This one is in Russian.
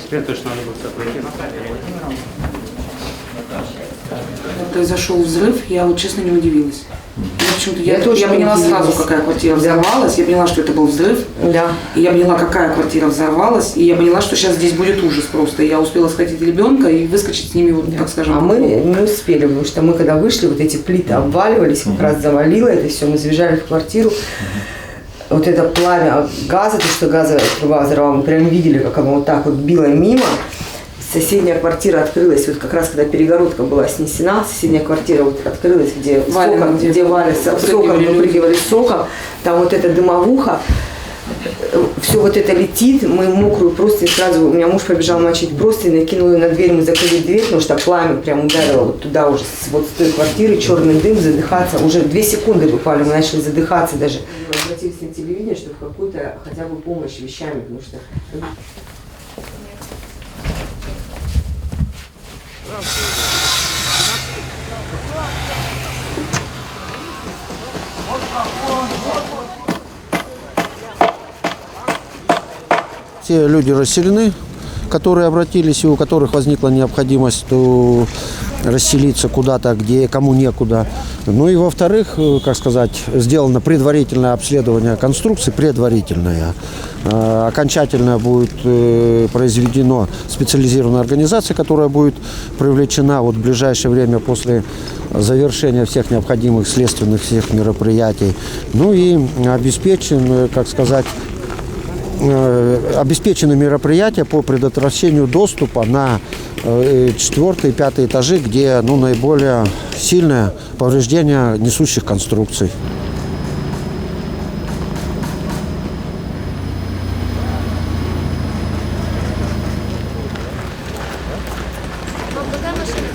Теперь точно надо будет пройти Наталья Владимировна. Произошел взрыв, я вот честно не удивилась. Я тоже поняла удивилась. сразу, какая квартира взорвалась, я поняла, что это был взрыв, Да. и я поняла, какая квартира взорвалась, и я поняла, что сейчас здесь будет ужас просто. И я успела схватить ребенка и выскочить с ними, вот, так скажем. А мы не успели, потому что мы когда вышли, вот эти плиты обваливались, как раз завалило это все, мы забежали в квартиру. Вот это пламя газа, то, что газовая труба взорвала, мы прям видели, как оно вот так вот било мимо. Соседняя квартира открылась, вот как раз когда перегородка была снесена, соседняя квартира вот открылась, где Валя, где Валя с соком, выпрыгивали соком, там вот эта дымовуха, все вот это летит, мы мокрую простынь сразу, у меня муж побежал мочить простынь, накинул ее на дверь, мы закрыли дверь, потому что пламя прям ударило вот туда уже, вот с той квартиры, черный дым, задыхаться, уже 2 секунды буквально мы начали задыхаться даже. Обратились на телевидение, чтобы какую-то хотя бы помощь вещами, потому что... Те люди расселены, которые обратились, и у которых возникла необходимость расселиться куда-то, где кому некуда. Ну и во-вторых, как сказать, сделано предварительное обследование конструкции, предварительное. Окончательно будет произведено специализированная организация, которая будет привлечена вот в ближайшее время после завершения всех необходимых следственных всех мероприятий. Ну и обеспечен, как сказать, обеспечены мероприятия по предотвращению доступа на 4-й, 5-й этажи, где наиболее сильное повреждение несущих конструкций. Какая машина?